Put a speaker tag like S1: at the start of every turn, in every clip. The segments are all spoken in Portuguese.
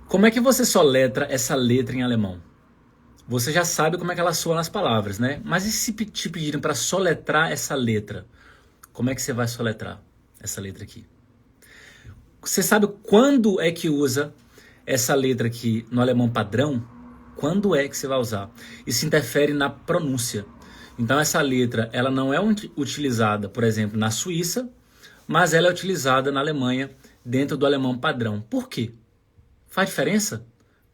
S1: Como é que você soletra essa letra em alemão? Você já sabe como é que ela soa nas palavras, né? Mas e se te pedirem para soletrar essa letra? Como é que você vai soletrar essa letra aqui? Você sabe quando é que usa essa letra aqui no alemão padrão? Quando é que você vai usar? Isso interfere na pronúncia. Então essa letra, ela não é utilizada, por exemplo, na Suíça, mas ela é utilizada na Alemanha dentro do alemão padrão. Por quê? Faz diferença?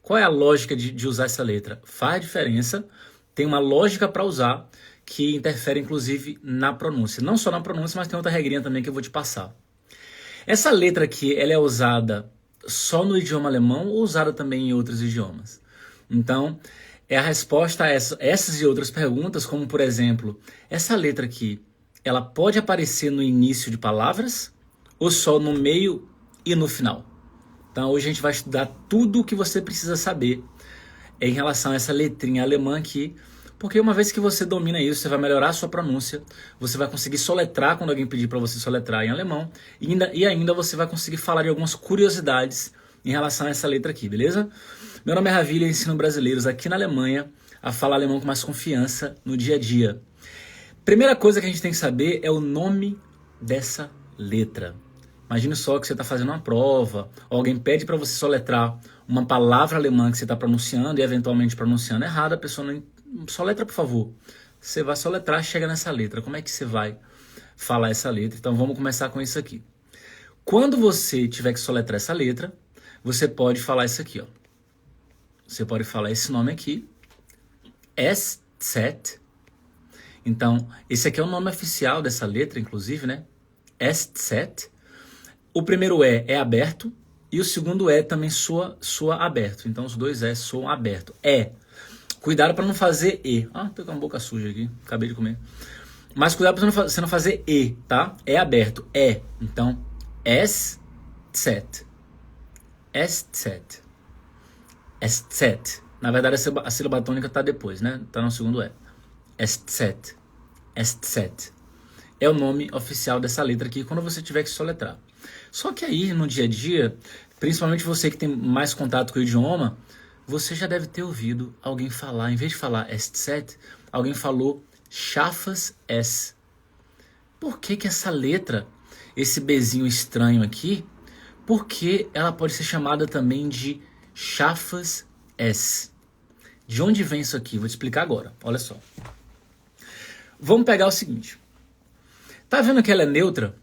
S1: Qual é a lógica de usar essa letra? Faz diferença, tem uma lógica para usar que interfere inclusive na pronúncia. Não só na pronúncia, mas tem outra regrinha também que eu vou te passar. Essa letra aqui, ela é usada só no idioma alemão ou usada também em outros idiomas? Então, é a resposta a essas e outras perguntas, como por exemplo, essa letra aqui, ela pode aparecer no início de palavras ou só no meio e no final? Então, hoje a gente vai estudar tudo o que você precisa saber em relação a essa letrinha alemã aqui, porque uma vez que você domina isso, você vai melhorar a sua pronúncia, você vai conseguir soletrar quando alguém pedir para você soletrar em alemão, e ainda você vai conseguir falar de algumas curiosidades em relação a essa letra aqui, beleza? Meu nome é Ravi, eu ensino brasileiros aqui na Alemanha a falar alemão com mais confiança no dia a dia. Primeira coisa que a gente tem que saber é o nome dessa letra. Imagine só que você está fazendo uma prova, ou alguém pede para você soletrar uma palavra alemã que você está pronunciando e eventualmente pronunciando errado, a pessoa não soletra, por favor. Você vai soletrar, chega nessa letra. Como é que você vai falar essa letra? Então vamos começar com isso aqui. Quando você tiver que soletrar essa letra, você pode falar isso aqui, ó. Você pode falar esse nome aqui, SZ. Então, esse aqui é o nome oficial dessa letra, inclusive, né? SZ. O primeiro é aberto e o segundo também soa aberto. Então, os dois soam aberto. Cuidado para não fazer E. Tô com a boca suja aqui, acabei de comer. Mas cuidado para você não fazer E, tá? É aberto, Então, SZ. SZ. SZ. Na verdade, a sílaba tônica tá depois, né? Tá no segundo E. SZ. SZ. É o nome oficial dessa letra aqui quando você tiver que soletrar. Só que aí, no dia a dia, principalmente você que tem mais contato com o idioma, você já deve ter ouvido alguém falar, em vez de falar SZ, alguém falou Scharfes S. Por que essa letra, esse Bzinho estranho aqui, por que ela pode ser chamada também de Scharfes S? De onde vem isso aqui? Vou te explicar agora, olha só. Vamos pegar o seguinte. Tá vendo que ela é neutra?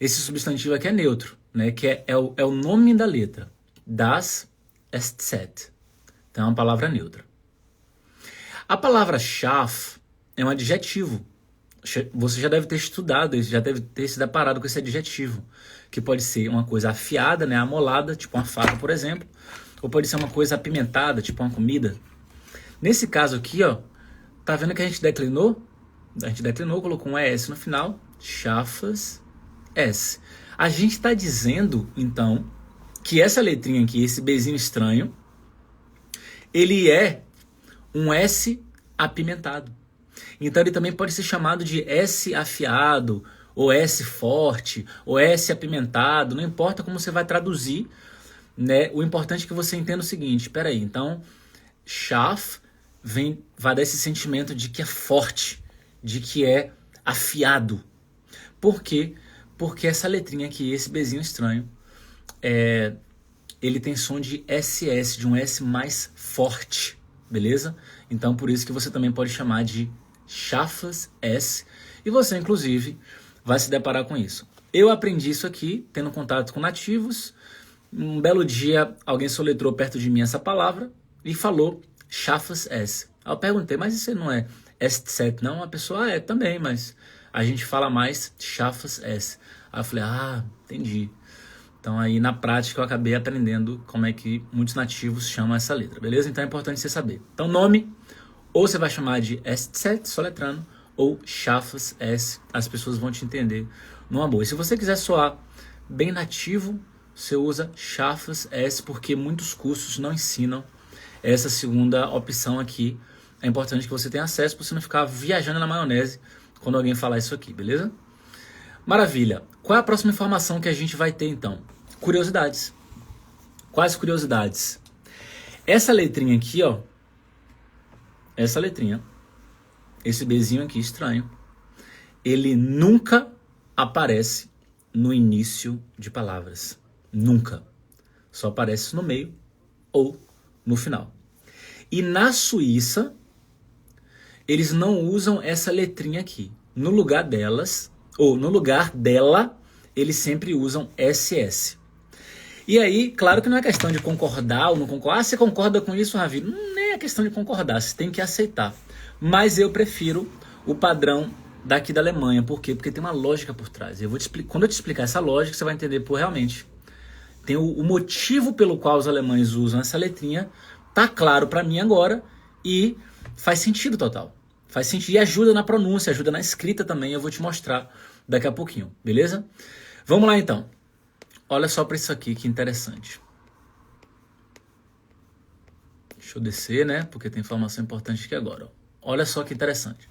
S1: Esse substantivo aqui é neutro, né? Que é o nome da letra. Das SZ. Então é uma palavra neutra. A palavra scharf é um adjetivo. Você já deve ter estudado isso, já deve ter se deparado com esse adjetivo. Que pode ser uma coisa afiada, né? Amolada, tipo uma faca, por exemplo. Ou pode ser uma coisa apimentada, tipo uma comida. Nesse caso aqui, ó, tá vendo que a gente declinou? A gente declinou, colocou um ES no final. Scharfes S. A gente está dizendo, então, que essa letrinha aqui, esse Bzinho estranho, ele é um S apimentado. Então ele também pode ser chamado de S afiado, ou S forte, ou S apimentado, não importa como você vai traduzir, né? O importante é que você entenda o seguinte, peraí, então, scharf vai dar esse sentimento de que é forte, de que é afiado. Por quê? Porque essa letrinha aqui, esse Bzinho estranho, ele tem som de SS, de um S mais forte, beleza? Então por isso que você também pode chamar de Scharfes S, e você inclusive vai se deparar com isso. Eu aprendi isso aqui, tendo contato com nativos. Um belo dia alguém soletrou perto de mim essa palavra e falou Scharfes S. Aí eu perguntei, mas isso não é SZ não? A pessoa também, mas a gente fala mais Scharfes S. Aí eu falei, entendi. Então aí na prática eu acabei aprendendo como é que muitos nativos chamam essa letra, beleza? Então é importante você saber. Então nome, ou você vai chamar de SZ, soletrando, ou Scharfes S, as pessoas vão te entender numa boa. E se você quiser soar bem nativo, você usa Scharfes S, porque muitos cursos não ensinam essa segunda opção aqui. É importante que você tenha acesso para você não ficar viajando na maionese quando alguém falar isso aqui, beleza? Maravilha. Qual é a próxima informação que a gente vai ter então? Curiosidades. Quais curiosidades? Essa letrinha aqui, ó. Essa letrinha. Esse Bzinho aqui estranho. Ele nunca aparece no início de palavras. Nunca. Só aparece no meio ou no final. E na Suíça, eles não usam essa letrinha aqui. No lugar delas, ou no lugar dela, eles sempre usam SS. E aí, claro que não é questão de concordar ou não concordar. Ah, você concorda com isso, Ravi? Nem é questão de concordar, você tem que aceitar. Mas eu prefiro o padrão daqui da Alemanha. Por quê? Porque tem uma lógica por trás. Quando eu te explicar essa lógica, você vai entender, pô, realmente. Tem o motivo pelo qual os alemães usam essa letrinha, tá claro para mim agora e faz sentido total. Faz sentido e ajuda na pronúncia, ajuda na escrita também, eu vou te mostrar daqui a pouquinho, beleza? Vamos lá então. Olha só para isso aqui que interessante. Deixa eu descer, né? Porque tem informação importante aqui agora. Olha só que interessante.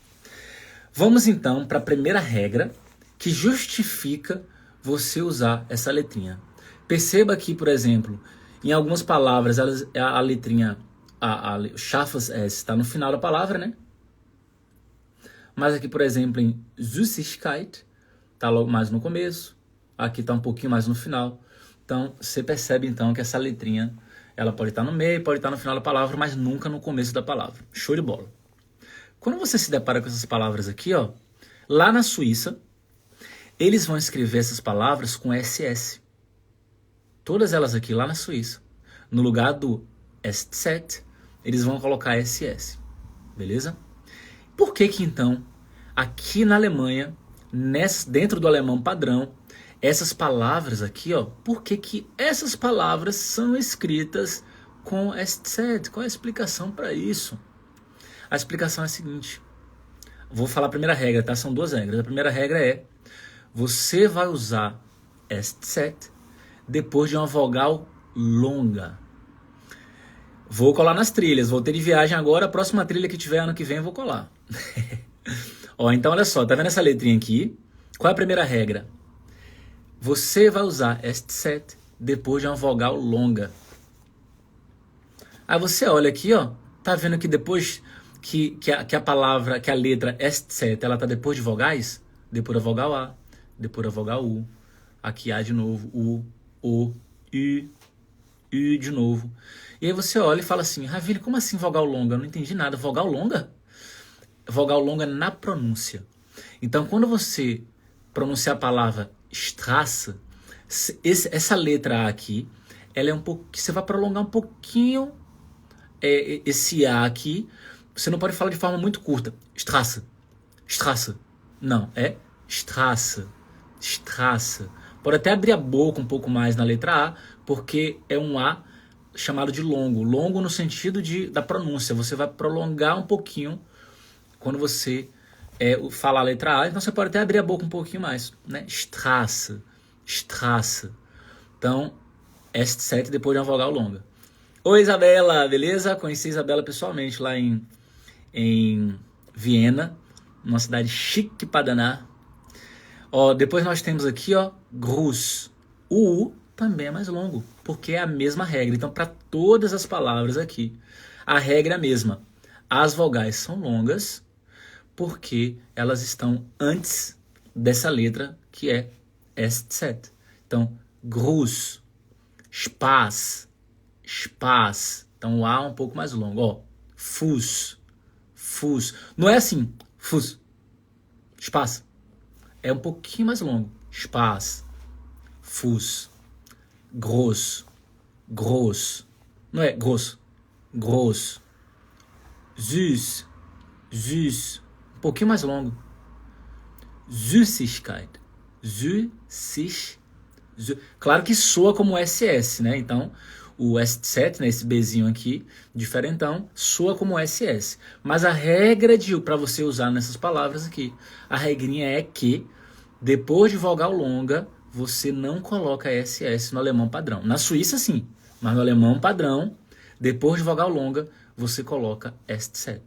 S1: Vamos então para a primeira regra que justifica você usar essa letrinha. Perceba que, por exemplo, em algumas palavras a letrinha, o Schafas S está no final da palavra, né? Mas aqui, por exemplo, em Süßigkeit, está logo mais no começo. Aqui está um pouquinho mais no final. Então, você percebe então que essa letrinha, ela pode estar no meio, pode estar no final da palavra, mas nunca no começo da palavra. Show de bola. Quando você se depara com essas palavras aqui, ó, lá na Suíça, eles vão escrever essas palavras com SS. Todas elas aqui lá na Suíça. No lugar do SZ, eles vão colocar SS. Beleza? Por que que então, aqui na Alemanha, dentro do alemão padrão, essas palavras aqui, ó, por que que essas palavras são escritas com SZ? Qual é a explicação para isso? A explicação é a seguinte. Vou falar a primeira regra, tá? São duas regras. A primeira regra é, você vai usar SZ depois de uma vogal longa. Vou colar nas trilhas, vou ter de viagem agora, a próxima trilha que tiver ano que vem eu vou colar. Ó, então olha só, tá vendo essa letrinha aqui? Qual é a primeira regra? Você vai usar SZ depois de uma vogal longa. Aí você olha aqui, ó, tá vendo que depois que a palavra, que a letra SZ, ela tá depois de vogais? Depois da vogal A, depois da vogal U, aqui A de novo, U, O, U de novo. E aí você olha e fala assim, Ravine, como assim vogal longa? Eu não entendi nada. Vogal longa? Vogal longa na pronúncia. Então, quando você pronunciar a palavra Straße, essa letra A aqui, ela é um pouco, você vai prolongar um pouquinho esse A aqui. Você não pode falar de forma muito curta. Straße, Straße. Não, é Straße, Straße. Pode até abrir a boca um pouco mais na letra A, porque é um A chamado de longo. Longo no sentido da pronúncia. Você vai prolongar um pouquinho quando você falar a letra A. Então você pode até abrir a boca um pouquinho mais, né? Straße, Straße. Então, SZ depois de uma vogal longa. Oi, Isabela, beleza? Conheci a Isabela pessoalmente lá em Viena, uma cidade chique pra danar. Ó, depois nós temos aqui, ó, Gruß. O U também é mais longo, porque é a mesma regra. Então, para todas as palavras aqui, a regra é a mesma. As vogais são longas, porque elas estão antes dessa letra, que é SZ. Então, Gruß, Spaß, Spaß. Então, o A é um pouco mais longo. Ó, Fuß, Fuß. Não é assim, Fuß, Spaß. É um pouquinho mais longo. Spaß, Fuß, groß, groß. Não é groß, groß. Süß, süß. Um pouquinho mais longo. Süßigkeit, süßig. Claro que soa como SS, né? Então, o S7, né, esse Bzinho aqui, diferentão, soa como SS. Mas a regra para você usar nessas palavras aqui, a regrinha é que depois de vogal longa, você não coloca SS no alemão padrão. Na Suíça, sim, mas no alemão padrão, depois de vogal longa, você coloca S7.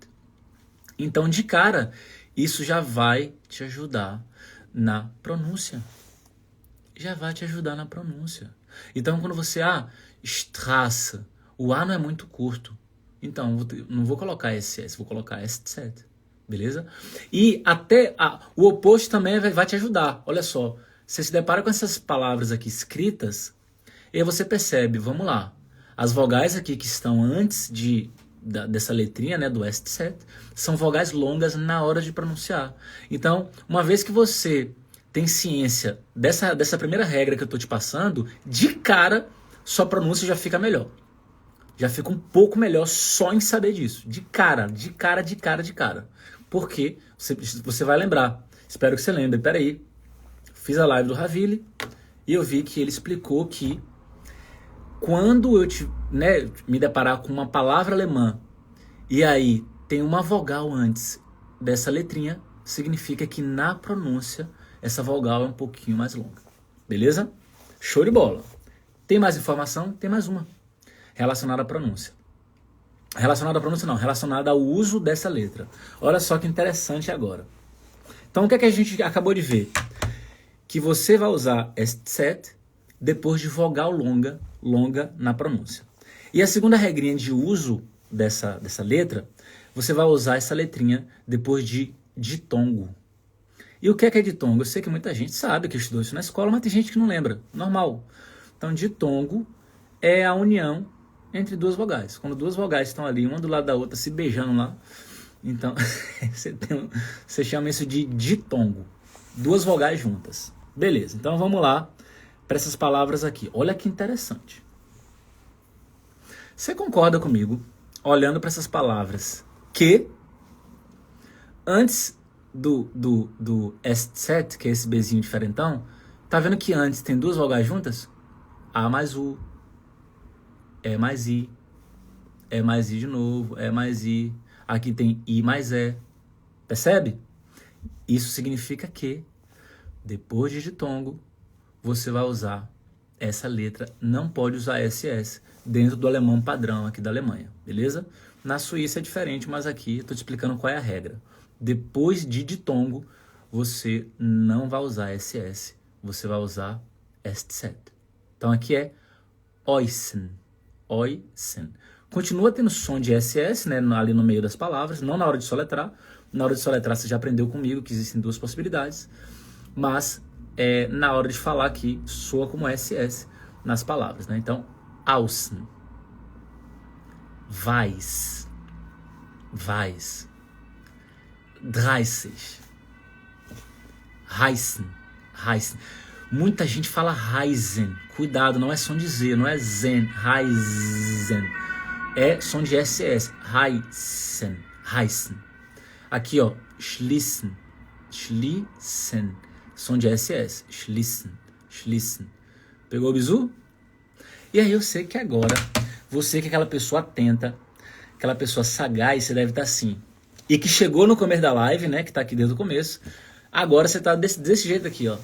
S1: Então, de cara, isso já vai te ajudar na pronúncia. Já vai te ajudar na pronúncia. Então, quando você, Straße, o A não é muito curto. Então, não vou colocar SS, vou colocar SZ. Beleza? E até o oposto também vai te ajudar. Olha só, você se depara com essas palavras aqui escritas, e aí você percebe, vamos lá, as vogais aqui que estão antes dessa letrinha, né, do SZ, são vogais longas na hora de pronunciar. Então, uma vez que você tem ciência dessa primeira regra que eu estou te passando, de cara, sua pronúncia já fica melhor. Já fica um pouco melhor só em saber disso. De cara. Porque você vai lembrar. Espero que você lembre. Peraí. Fiz a live do Ravili e eu vi que ele explicou que quando eu me deparar com uma palavra alemã e aí tem uma vogal antes dessa letrinha, significa que na pronúncia essa vogal é um pouquinho mais longa. Beleza? Show de bola. Tem mais informação? Tem mais uma. Relacionada à pronúncia. Relacionada à pronúncia não, relacionada ao uso dessa letra. Olha só que interessante agora. Então o que é que a gente acabou de ver? Que você vai usar SZ depois de vogal longa na pronúncia. E a segunda regrinha de uso dessa letra, você vai usar essa letrinha depois de ditongo. E o que é ditongo? Eu sei que muita gente sabe que estudou isso na escola, mas tem gente que não lembra. Normal. Então ditongo é a união entre 2 vogais. Quando 2 vogais estão ali, uma do lado da outra, se beijando lá, então você chama isso de ditongo. 2 vogais juntas. Beleza, então vamos lá para essas palavras aqui. Olha que interessante. Você concorda comigo, olhando para essas palavras, que antes do SZ, que é esse Bzinho diferentão, tá vendo que antes tem 2 vogais juntas? A mais U, E mais I, E mais I de novo, E mais I. Aqui tem I mais E. Percebe? Isso significa que, depois de ditongo, você vai usar essa letra. Não pode usar SS dentro do alemão padrão aqui da Alemanha. Beleza? Na Suíça é diferente, mas aqui estou te explicando qual é a regra. Depois de ditongo, você não vai usar SS. Você vai usar SZ. Então aqui é Eusen. Eusen. Continua tendo som de SS, né, ali no meio das palavras, não na hora de soletrar. Na hora de soletrar você já aprendeu comigo que existem 2 possibilidades, mas na hora de falar aqui soa como SS nas palavras, né? Então, außen, weiß, 30, heißen. Muita gente fala Reisen. Cuidado, não é som de Z, não é Zen. Reisen. É som de SS. Heißen. Aqui, ó. Schließen. Som de SS. Schließen. Pegou o bizu? E aí eu sei que agora, você que é aquela pessoa atenta, aquela pessoa sagaz, você deve estar assim. E que chegou no começo da live, né? Que tá aqui desde o começo. Agora você tá desse jeito aqui, ó.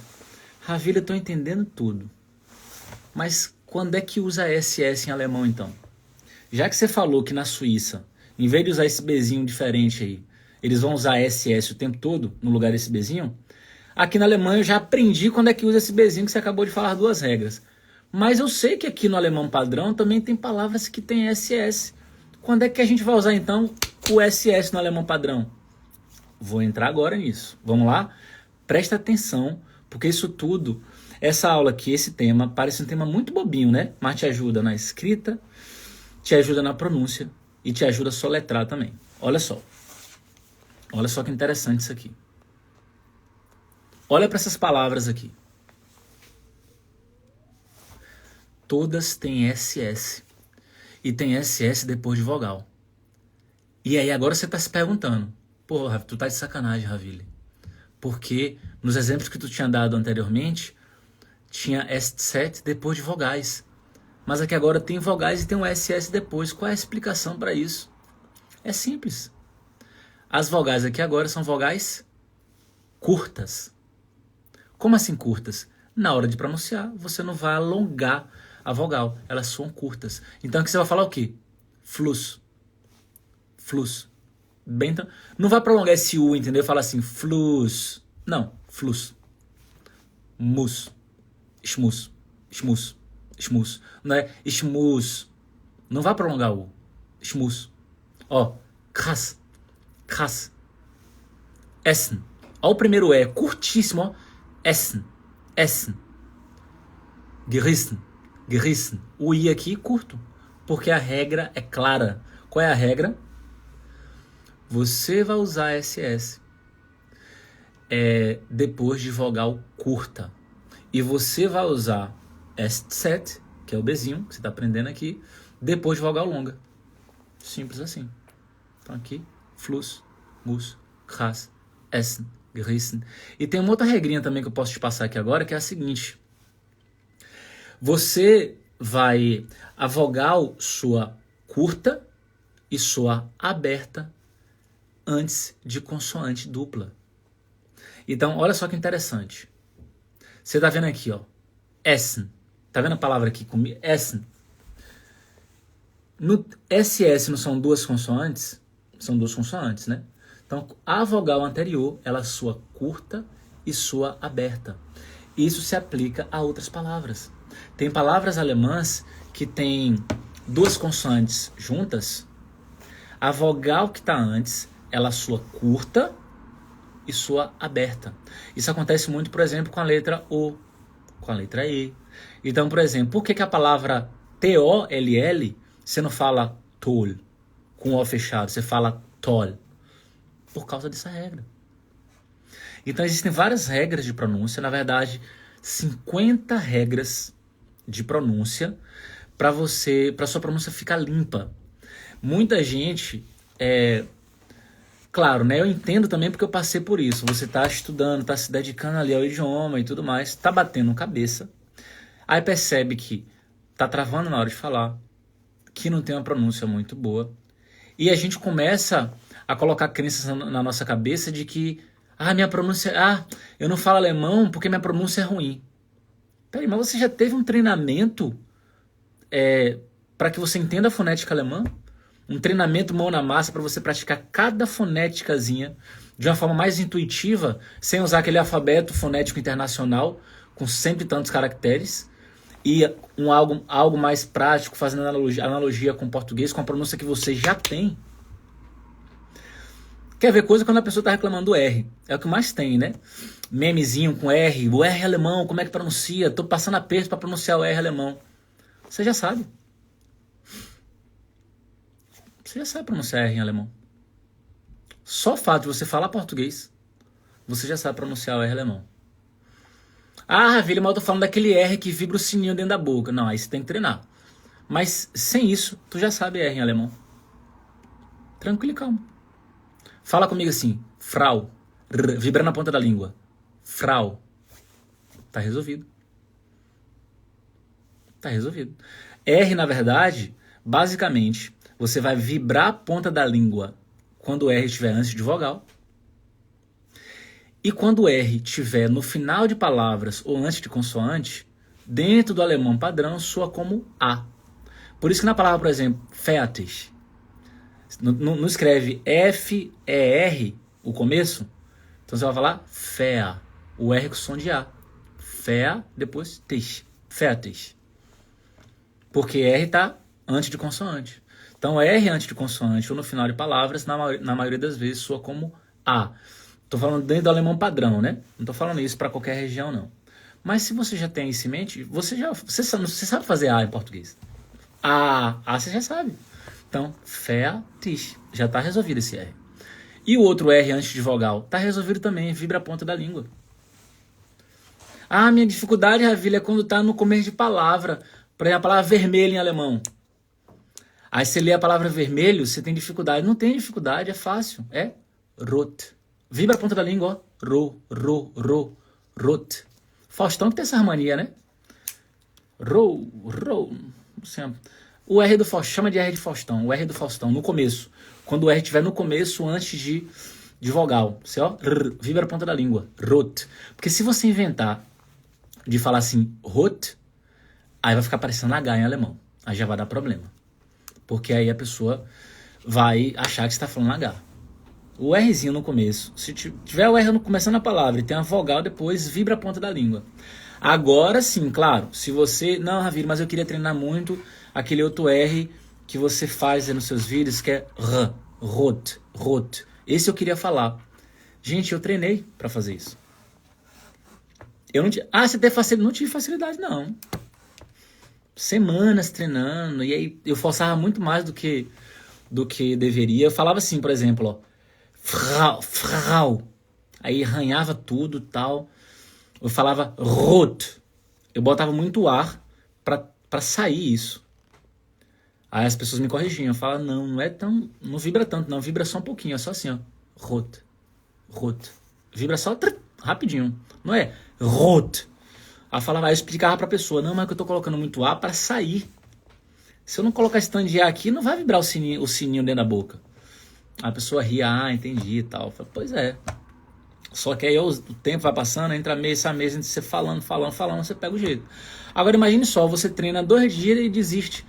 S1: Ravili, eu tô entendendo tudo. Mas quando é que usa SS em alemão, então? Já que você falou que na Suíça, em vez de usar esse Bzinho diferente aí, eles vão usar SS o tempo todo, no lugar desse Bzinho, aqui na Alemanha eu já aprendi quando é que usa esse Bzinho, que você acabou de falar 2 regras. Mas eu sei que aqui no alemão padrão também tem palavras que tem SS. Quando é que a gente vai usar, então, o SS no alemão padrão? Vou entrar agora nisso. Vamos lá? Presta atenção, porque isso tudo, essa aula aqui, esse tema, parece um tema muito bobinho, né? Mas te ajuda na escrita, te ajuda na pronúncia e te ajuda a soletrar também. Olha só. Olha só que interessante isso aqui. Olha para essas palavras aqui. Todas têm SS. E tem SS depois de vogal. E aí agora você está se perguntando, pô, tu tá de sacanagem, Ravili. Porque nos exemplos que tu tinha dado anteriormente, tinha SZ depois de vogais. Mas aqui agora tem vogais e tem um SS depois. Qual é a explicação para isso? É simples. As vogais aqui agora são vogais curtas. Como assim curtas? Na hora de pronunciar, você não vai alongar a vogal. Elas são curtas. Então aqui você vai falar o quê? Fluss. Bem, então, não vai prolongar esse U, entendeu? Fala assim, fluss. Não, fluss. Mus. Schmus. Schmus. Não é schmus. Não vai prolongar o schmus. Ó, krass. Krass. Essen. Ó o primeiro E, curtíssimo, ó. Essen. Essen. Gerissen. Gerissen. O I aqui, curto. Porque a regra é clara. Qual é a regra? Você vai usar SS depois de vogal curta. E você vai usar SZ, que é o Bzinho, que você está aprendendo aqui, depois de vogal longa. Simples assim. Então aqui, Fluss, Muss, Krass, Essen, Gerissen. E tem uma outra regrinha também que eu posso te passar aqui agora, que é a seguinte. Você vai, a vogal sua curta e sua aberta antes de consoante dupla. Então, olha só que interessante. Você tá vendo aqui, ó, Essen. Tá vendo a palavra aqui comigo? Essen. No SS não são duas consoantes? São duas consoantes, né? Então, a vogal anterior, ela soa curta e soa aberta. Isso se aplica a outras palavras. Tem palavras alemãs que tem duas consoantes juntas. A vogal que está antes, ela soa curta e soa aberta. Isso acontece muito, por exemplo, com a letra O, com a letra E. Então, por exemplo, por que a palavra T-O-L-L, você não fala tol, com O fechado, você fala tol? Por causa dessa regra. Então, existem várias regras de pronúncia, na verdade, 50 regras de pronúncia para sua pronúncia ficar limpa. Muita gente, claro, né, eu entendo também porque eu passei por isso. Você está estudando, está se dedicando ali ao idioma e tudo mais, está batendo cabeça, aí percebe que está travando na hora de falar, que não tem uma pronúncia muito boa, e a gente começa a colocar crenças na nossa cabeça de que minha pronúncia, eu não falo alemão porque minha pronúncia é ruim. Peraí, mas você já teve um treinamento para que você entenda a fonética alemã? Um treinamento mão na massa para você praticar cada fonéticazinha de uma forma mais intuitiva, sem usar aquele alfabeto fonético internacional com cento e tantos caracteres, e algo mais prático, fazendo analogia com o português, com a pronúncia que você já tem. Quer ver coisa quando a pessoa está reclamando do R? É o que mais tem, né? Memezinho com R, o R alemão, como é que pronuncia? Estou passando aperto para pronunciar o R alemão. Você já sabe. Você já sabe pronunciar R em alemão. Só o fato de você falar português, você já sabe pronunciar o R alemão. Ravilha, mas eu tô falando daquele R que vibra o sininho dentro da boca. Não, aí você tem que treinar. Mas sem isso, tu já sabe R em alemão. Tranquilo e calmo. Fala comigo assim, Frau, vibra na ponta da língua. Frau. Tá resolvido. Tá resolvido. R, na verdade, basicamente, você vai vibrar a ponta da língua quando o R estiver antes de vogal. E quando o R estiver no final de palavras ou antes de consoante, dentro do alemão padrão, soa como A. Por isso que na palavra, por exemplo, fertig, não escreve F-E-R, o começo. Então você vai falar fea, o R com som de A. Fea, depois tisch, fertig. Porque R está antes de consoante. Então R antes de consoante ou no final de palavras, na maioria das vezes, soa como A. Estou falando dentro do alemão padrão, né? Não estou falando isso para qualquer região, não. Mas se você já tem isso em mente, você sabe fazer A em português. A você já sabe. Então, fertig, já está resolvido esse R. E o outro R antes de vogal, está resolvido também, vibra a ponta da língua. Minha dificuldade, Ravilha, é quando está no começo de palavra. Por exemplo, a palavra vermelho em alemão. Aí você lê a palavra vermelho, você tem dificuldade. Não tem dificuldade, é fácil. É rot. Vibra a ponta da língua, ó. Rot. Faustão que tem essa harmonia, né? O R do Faustão, chama de R de Faustão, o R do Faustão, no começo. Quando o R estiver no começo, antes de vogal. Você, ó, vibra a ponta da língua, rot. Porque se você inventar de falar assim, rot, aí vai ficar parecendo H em alemão. Aí já vai dar problema. Porque aí a pessoa vai achar que você está falando H. O Rzinho no começo, se tiver o R começando a palavra e tem a vogal depois, vibra a ponta da língua. Agora sim, claro, se você... Não, Raviro, mas eu queria treinar muito aquele outro R que você faz nos seus vídeos, que é R, rot, rot. Esse eu queria falar. Gente, eu treinei pra fazer isso. Eu não tinha... você tem facilidade? Não tive facilidade, não. Semanas treinando, e aí eu forçava muito mais do que deveria. Eu falava assim, por exemplo, ó, frau, aí arranhava tudo e tal. Eu falava rot, eu botava muito ar pra sair isso. Aí as pessoas me corrigiam, eu falava, não é tão, não vibra tanto, não, vibra só um pouquinho, é só assim, ó, rot, rot, vibra só rapidinho, não é rot. Aí eu falava, eu explicava pra pessoa, não, mas é que eu tô colocando muito ar pra sair. Se eu não colocar esse tanto de ar aqui, não vai vibrar o sininho dentro da boca. A pessoa ria, entendi e tal. Eu falei, pois é. Só que aí o tempo vai passando, entra mês a mês, você falando, você pega o jeito. Agora imagine só, você treina 2 dias e desiste.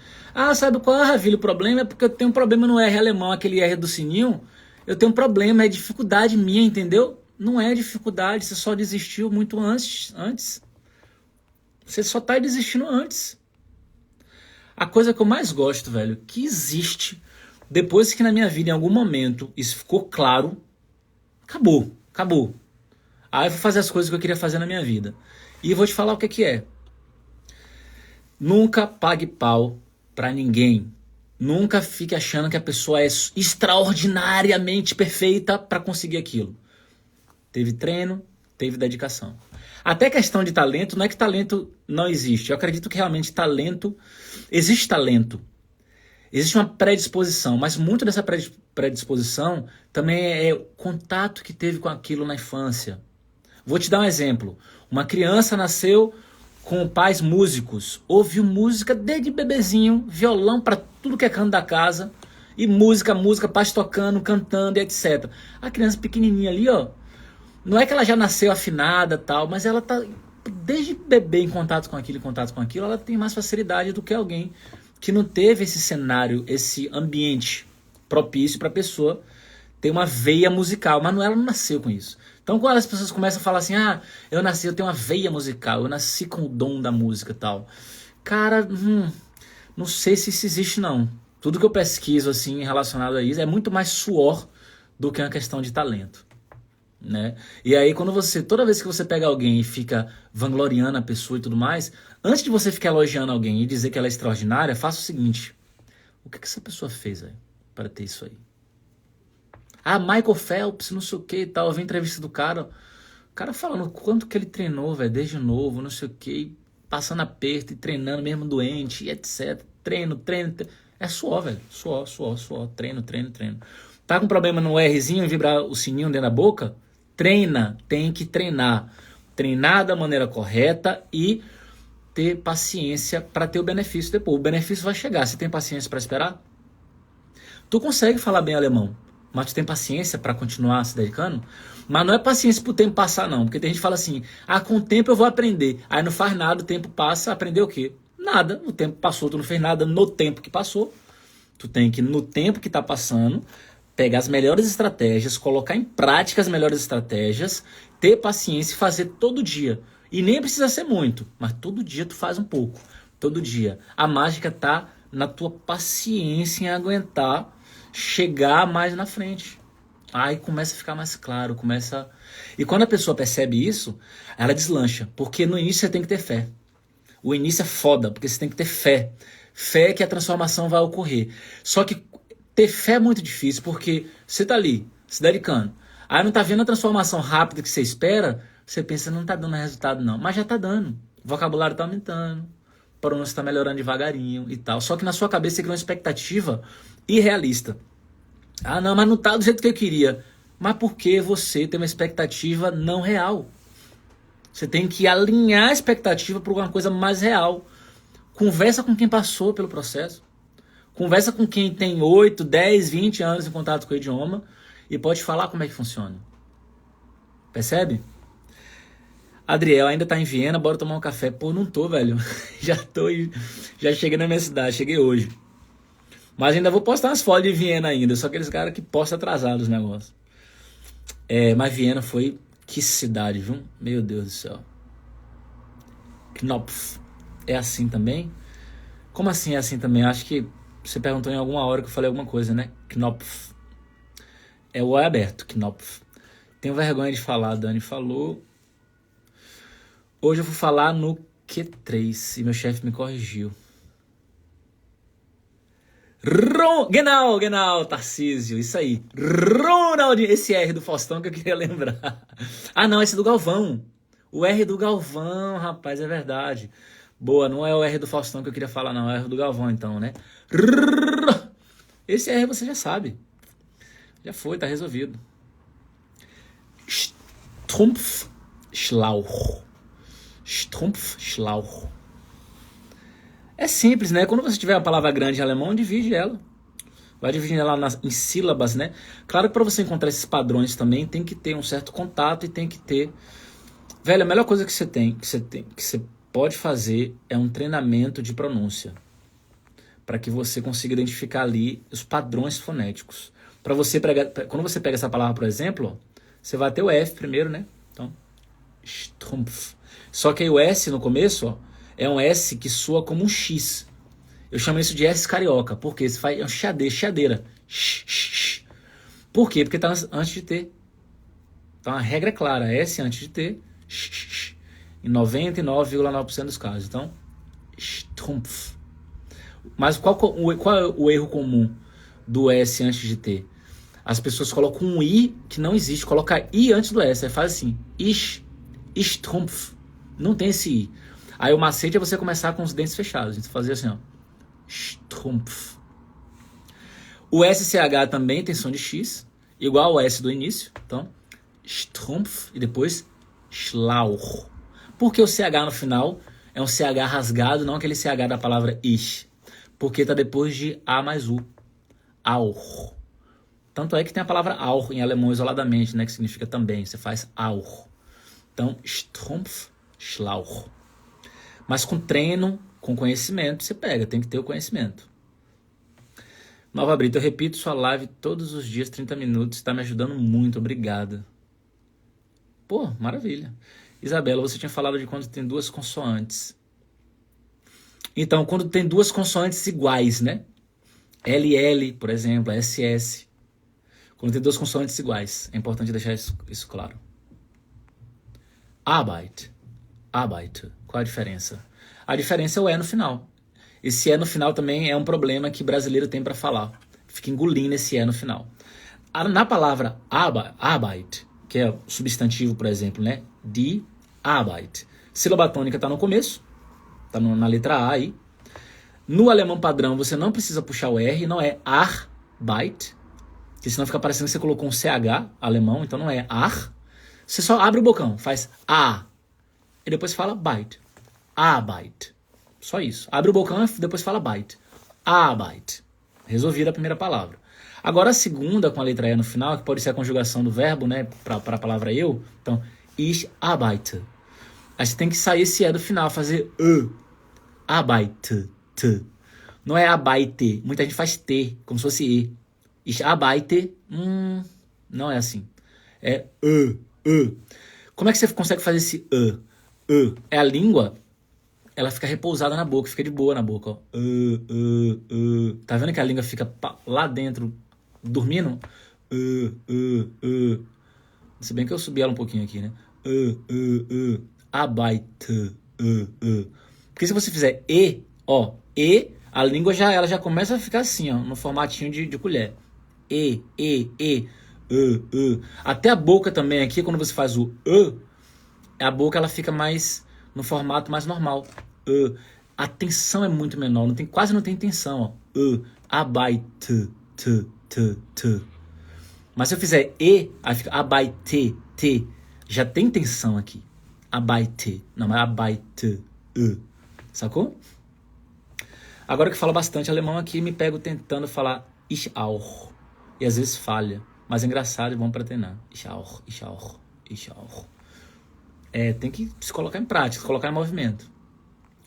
S1: Sabe qual é, Ravilho? O problema é porque eu tenho um problema no R alemão, aquele R do sininho. Eu tenho um problema, é dificuldade minha, entendeu? Não é dificuldade, você só desistiu muito antes. Você só tá desistindo antes. A coisa que eu mais gosto, velho, que existe, depois que na minha vida, em algum momento, isso ficou claro, acabou. Aí eu vou fazer as coisas que eu queria fazer na minha vida. E eu vou te falar o que é. Nunca pague pau pra ninguém. Nunca fique achando que a pessoa é extraordinariamente perfeita pra conseguir aquilo. Teve treino, teve dedicação. Até questão de talento, não é que talento não existe. Eu acredito que realmente existe talento. Existe uma predisposição, mas muito dessa predisposição também é o contato que teve com aquilo na infância. Vou te dar um exemplo. Uma criança nasceu com pais músicos, ouviu música desde bebezinho, violão para tudo que é canto da casa, e música, pais tocando, cantando e etc. A criança pequenininha ali, ó, não é que ela já nasceu afinada tal, mas ela tá desde bebê em contato com aquilo, ela tem mais facilidade do que alguém que não teve esse cenário, esse ambiente propício para a pessoa ter uma veia musical, mas ela não nasceu com isso. Então quando as pessoas começam a falar assim, eu tenho uma veia musical, eu nasci com o dom da música e tal. Cara, não sei se isso existe não. Tudo que eu pesquiso assim relacionado a isso é muito mais suor do que uma questão de talento. Né? E aí toda vez que você pega alguém e fica vangloriando a pessoa e tudo mais, antes de você ficar elogiando alguém e dizer que ela é extraordinária, faça o seguinte: o que essa pessoa fez para ter isso aí? Michael Phelps, não sei o que e tal. Eu vi a entrevista do cara, o cara falando quanto que ele treinou, velho, desde novo, não sei o que, passando aperto e treinando mesmo doente e etc. Treino. É suor, velho, suor, treino. Tá com problema no Rzinho, vibrar o sininho dentro da boca? Treina, tem que treinar. Treinar da maneira correta e ter paciência para ter o benefício depois. O benefício vai chegar. Você tem paciência para esperar? Tu consegue falar bem alemão, mas tu tem paciência para continuar se dedicando? Mas não é paciência pro tempo passar não, porque tem gente que fala assim, com o tempo eu vou aprender. Aí não faz nada, o tempo passa, aprender o quê? Nada, o tempo passou, tu não fez nada no tempo que passou. Tu tem que, no tempo que tá passando, pegar as melhores estratégias, colocar em prática as melhores estratégias, ter paciência e fazer todo dia. E nem precisa ser muito, mas todo dia tu faz um pouco. Todo dia. A mágica tá na tua paciência em aguentar chegar mais na frente. Aí começa a ficar mais claro, E quando a pessoa percebe isso, ela deslancha. Porque no início você tem que ter fé. O início é foda, porque você tem que ter fé. Fé que a transformação vai ocorrer. Só que ter fé é muito difícil, porque você tá ali, se dedicando. Aí não tá vendo a transformação rápida que você espera, você pensa, não tá dando resultado não. Mas já tá dando. O vocabulário tá aumentando, o pronúncio tá melhorando devagarinho e tal. Só que na sua cabeça você cria uma expectativa irrealista. Não, mas não tá do jeito que eu queria. Mas por que você tem uma expectativa não real? Você tem que alinhar a expectativa para uma coisa mais real. Conversa com quem passou pelo processo. Conversa com quem tem 8, 10, 20 anos em contato com o idioma e pode falar como é que funciona. Percebe? Adriel, ainda tá em Viena, bora tomar um café. Pô, não tô, velho. Já cheguei na minha cidade, cheguei hoje. Mas ainda vou postar umas fotos de Viena ainda. Eu sou aqueles caras que postam atrasados os negócios. Mas Viena foi... Que cidade, viu? Meu Deus do céu. Knopf. É assim também? Como assim é assim também? Acho que você perguntou em alguma hora que eu falei alguma coisa, né? Knopf. É o O aberto, Knopf. Tenho vergonha de falar, a Dani falou. Hoje eu vou falar no Q3 e meu chefe me corrigiu. Genau, Tarcísio, isso aí. Ronaldinho, esse R do Faustão que eu queria lembrar. Ah, não, esse é do Galvão. O R do Galvão, rapaz, é verdade. Boa, não é o R do Faustão que eu queria falar, não. É o R do Galvão, então, né? Esse R você já sabe. Já foi, tá resolvido. Strumpf, Schlauch. Strumpf, Schlauch. É simples, né? Quando você tiver a palavra grande em alemão, divide ela. Vai dividindo ela em sílabas, né? Claro que para você encontrar esses padrões também, tem que ter um certo contato e tem que ter... Velho, a melhor coisa que você pode fazer é um treinamento de pronúncia. Para que você consiga identificar ali os padrões fonéticos. Para você quando você pega essa palavra, por exemplo, ó, você vai ter o F primeiro, né? Então, Strumpf. Só que aí o S no começo, ó, é um S que soa como um X. Eu chamo isso de S carioca. Por quê? Você faz é um chiadeira. Por quê? Porque tá antes de T. Então a regra é clara. S antes de T. Em 99,9% dos casos. Então, Strumpf. Mas qual é o erro comum do S antes de T? As pessoas colocam um I que não existe. Coloca I antes do S. Aí faz assim. Strumpf. Não tem esse I. Aí o macete é você começar com os dentes fechados. Então fazer assim, ó. Strumpf. O SCH também tem som de X, igual ao S do início. Então, Strumpf e depois Schlauch. Porque o CH no final é um CH rasgado, não aquele CH da palavra ich. Porque está depois de A mais U. Auch. Tanto é que tem a palavra auch em alemão isoladamente, né, que significa também. Você faz auch. Então, Strumpf, Schlauch. Mas com treino, com conhecimento, você pega. Tem que ter o conhecimento. Nova Brita, eu repito sua live todos os dias, 30 minutos. Está me ajudando muito. Obrigada. Pô, maravilha. Isabela, você tinha falado de quando tem duas consoantes. Então, quando tem duas consoantes iguais, né? LL, por exemplo, SS. Quando tem duas consoantes iguais. É importante deixar isso claro. Arbeit. Qual a diferença? A diferença é o E no final. Esse E no final também é um problema que brasileiro tem para falar. Fica engolindo esse E no final. Na palavra Arbeit, que é o substantivo, por exemplo, né? Die Arbeit. Sílaba tônica está no começo. Está na letra A aí. No alemão padrão, você não precisa puxar o R. Não é Arbeit. Porque senão fica parecendo que você colocou um CH alemão. Então não é Ar. Você só abre o bocão. Faz A. E depois fala Byte. Arbeit. Só isso. Abre o bocão e depois fala Byte. Arbeit. Resolvida a primeira palavra. Agora a segunda, com a letra E no final, que pode ser a conjugação do verbo, né? Para a palavra eu. Então, ich arbeite. Aí você tem que sair esse E do final, fazer E. Arbeite. Não é arbeite. Muita gente faz T, como se fosse E. Ich arbeite. Não é assim. É E. Como é que você consegue fazer esse E? É a língua, ela fica repousada na boca, fica de boa na boca, ó. Tá vendo que a língua fica lá dentro, dormindo? Se bem que eu subi ela um pouquinho aqui, né? Arbeite. Porque se você fizer E, ó, E, a língua ela já começa a ficar assim, ó, no formatinho de colher. E. Até a boca também aqui, quando você faz o a boca ela fica mais no formato mais normal. A tensão é muito menor, quase não tem tensão, ó. Arbeite. Mas se eu fizer E, aí fica arbeite, já tem tensão aqui. Arbeite, não, mas arbeite. Sacou? Agora que eu falo bastante alemão aqui, me pego tentando falar ich auch. E às vezes falha, mas é engraçado e bom pra treinar. Ich auch. Tem que se colocar em prática, se colocar em movimento.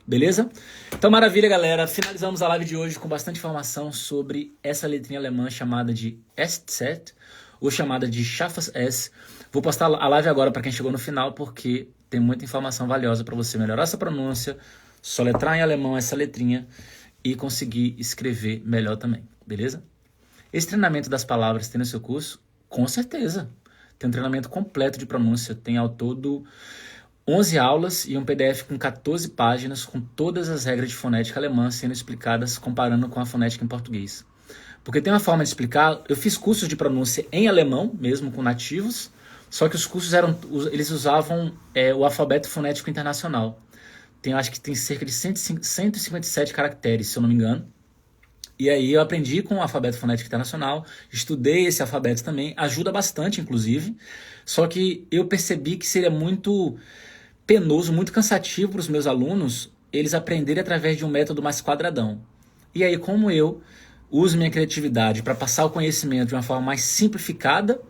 S1: Beleza? Então, maravilha, galera. Finalizamos a live de hoje com bastante informação sobre essa letrinha alemã chamada de SZ, ou chamada de Schaffes S. Vou postar a live agora para quem chegou no final, porque tem muita informação valiosa para você melhorar essa pronúncia, soletrar em alemão essa letrinha e conseguir escrever melhor também, beleza? Esse treinamento das palavras tem no seu curso? Com certeza. Tem um treinamento completo de pronúncia, tem ao todo 11 aulas e um PDF com 14 páginas com todas as regras de fonética alemã sendo explicadas comparando com a fonética em português. Porque tem uma forma de explicar, eu fiz cursos de pronúncia em alemão, mesmo com nativos, só que os cursos eles usavam o alfabeto fonético internacional. Acho que tem cerca de 157 caracteres, se eu não me engano. E aí eu aprendi com o alfabeto fonético internacional, estudei esse alfabeto também, ajuda bastante, inclusive. Só que eu percebi que seria muito penoso, muito cansativo para os meus alunos eles aprenderem através de um método mais quadradão. E aí, como eu uso minha criatividade para passar o conhecimento de uma forma mais simplificada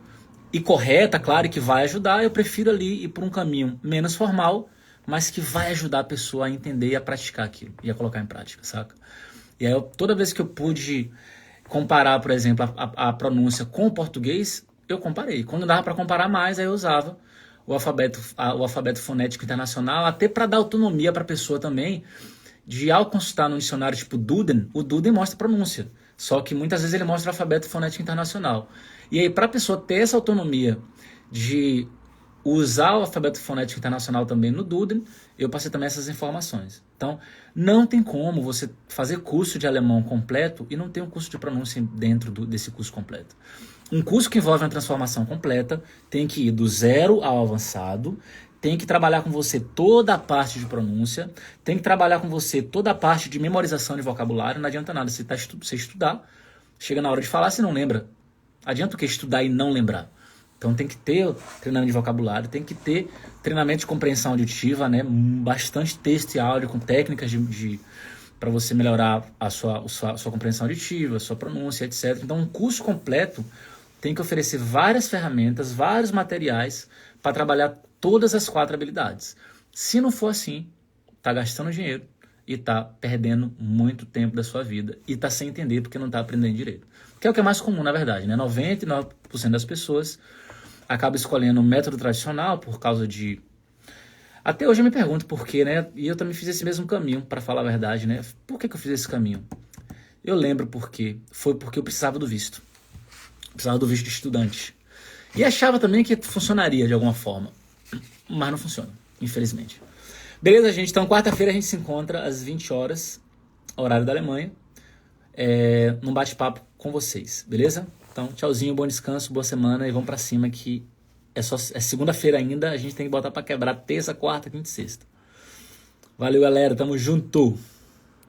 S1: e correta, claro, que vai ajudar, eu prefiro ali ir por um caminho menos formal, mas que vai ajudar a pessoa a entender e a praticar aquilo, e a colocar em prática, saca? E aí, toda vez que eu pude comparar, por exemplo, a pronúncia com o português, eu comparei. Quando dava para comparar mais, aí eu usava o alfabeto fonético internacional, até para dar autonomia para a pessoa também, de ao consultar no dicionário tipo Duden, o Duden mostra a pronúncia, só que muitas vezes ele mostra o alfabeto fonético internacional. E aí, para a pessoa ter essa autonomia de usar o alfabeto fonético internacional também no Duden, eu passei também essas informações. Então, não tem como você fazer curso de alemão completo e não ter um curso de pronúncia dentro desse curso completo. Um curso que envolve uma transformação completa tem que ir do zero ao avançado, tem que trabalhar com você toda a parte de pronúncia, tem que trabalhar com você toda a parte de memorização de vocabulário. Não adianta nada você estudar, chega na hora de falar, você não lembra. Adianta o que estudar e não lembrar? Então tem que ter treinamento de vocabulário, tem que ter treinamento de compreensão auditiva, né? Bastante texto e áudio com técnicas para você melhorar a sua compreensão auditiva, a sua pronúncia, etc. Então um curso completo tem que oferecer várias ferramentas, vários materiais para trabalhar todas as 4 habilidades. Se não for assim, tá gastando dinheiro e tá perdendo muito tempo da sua vida e tá sem entender porque não tá aprendendo direito. Que é o que é mais comum, na verdade, né? 99% das pessoas acaba escolhendo o método tradicional por causa de... Até hoje eu me pergunto por quê, né? E eu também fiz esse mesmo caminho, para falar a verdade, né? Por que eu fiz esse caminho? Eu lembro por quê. Foi porque eu precisava do visto. Precisava do visto de estudante. E achava também que funcionaria de alguma forma. Mas não funciona, infelizmente. Beleza, gente? Então, quarta-feira a gente se encontra às 20 horas, horário da Alemanha, num bate-papo com vocês, beleza? Então, tchauzinho, bom descanso, boa semana e vamos pra cima que é segunda-feira ainda, a gente tem que botar pra quebrar terça, quarta, quinta e sexta. Valeu, galera, tamo junto!